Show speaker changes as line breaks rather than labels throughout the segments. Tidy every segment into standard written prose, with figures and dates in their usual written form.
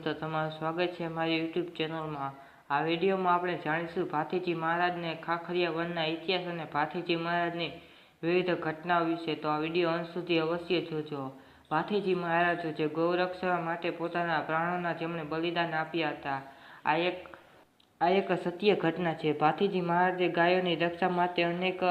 મિત્રો, તમારું સ્વાગત છે મારી યુટ્યુબ ચેનલમાં। આ વિડીયોમાં આપણે જાણીશું ભાથીજી મહારાજને ખાખરિયા વનના ઇતિહાસ અને ભાથીજી મહારાજની વિવિધ ઘટનાઓ વિશે। તો આ વિડીયો અંત સુધી અવશ્ય જોજો। ભાથીજી મહારાજ જે ગૌરક્ષા માટે પોતાના પ્રાણોના જેમણે બલિદાન આપ્યા હતા, આ એક સત્ય ઘટના છે। ભાથીજી મહારાજે ગાયોની રક્ષા માટે અનેક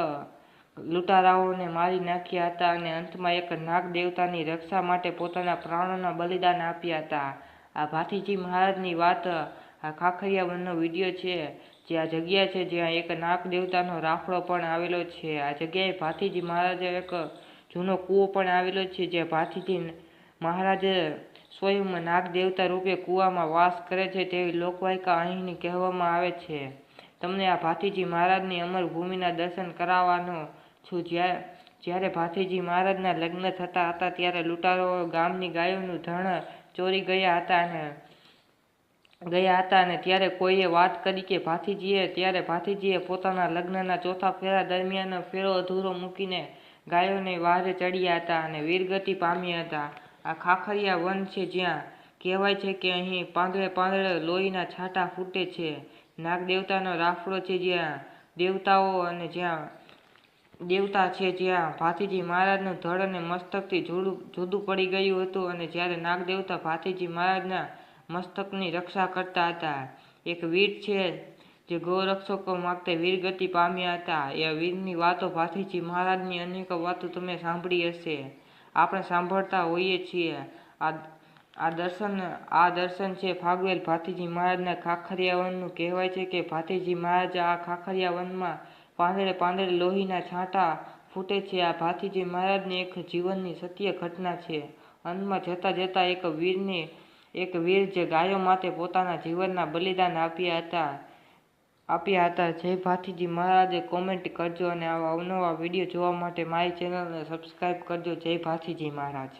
લૂંટારાઓને મારી નાખ્યા હતા અને અંતમાં એક નાગ દેવતાની રક્ષા માટે પોતાના પ્રાણોના બલિદાન આપ્યા હતા। આ ભાથીજી મહારાજની વાત આ ખાખરિયા વનનો વિડીયો છે, જે આ જગ્યા છે જ્યાં એક નાગ દેવતાનો રાફડો પણ આવેલો છે। આ જગ્યાએ ભાથીજી મહારાજે એક જૂનો કૂવો પણ આવેલો છે, જે ભાથીજી મહારાજે સ્વયં નાગ દેવતા રૂપે કૂવામાં વાસ કરે છે તેવી લોકવાયકા અહીંની કહેવામાં આવે છે। તમને આ ભાથીજી મહારાજની અમર ભૂમિના દર્શન કરાવવાનો છું। જ્યારે ભાથીજી મહારાજના લગ્ન થતા હતા ત્યારે લૂંટારાઓ ગામની ગાયોનું ધણ ચોરી ગયા હતા અને ત્યારે કોઈએ વાત કરી કે ભાથીજીએ પોતાના લગ્નના ચોથા ફેરા દરમિયાન ફેરો અધૂરો મૂકીને ગાયોને વહારે ચડ્યા હતા અને વીરગતિ પામ્યા હતા। આ ખાખરિયા વન છે જ્યાં કહેવાય છે કે અહીં પાંદડે પાંદડે લોહીના છાંટા ફૂટે છે। નાગ દેવતાનો રાફડો છે જ્યાં દેવતા છે, જ્યાં ભાથીજી મહારાજનું ધડ અને મસ્તકથી જુદું પડી ગયું હતું અને જ્યારે નાગ દેવતા ભાથીજી મહારાજના મસ્તકની રક્ષા કરતા હતા। એક વીર છે જે ગૌરક્ષકો માટે વીરગતિ પામ્યા હતા। એ વીરની વાતો ભાથીજી મહારાજની અનેક વાતો તમે સાંભળી હશે, આપણે સાંભળતા હોઈએ છીએ। આ દર્શન છે ફાગવેલ ભાથીજી મહારાજના ખાખરિયા વનનું। કહેવાય છે કે ભાથીજી મહારાજ આ ખાખરિયા વનમાં પાંદડે પાંદડે લોહીના છાંટા ફૂટે છે। આ ભાથીજી મહારાજની એક જીવનની સત્ય ઘટના છે। અંતમાં જતા એક વીર જે ગાયો માટે પોતાના જીવનના બલિદાન આપ્યા હતા। જય ભાથીજી મહારાજે કોમેન્ટ કરજો અને આવા અવનવા વિડીયો જોવા માટે મારી ચેનલને સબસ્ક્રાઈબ કરજો। જય ભાથીજી મહારાજ।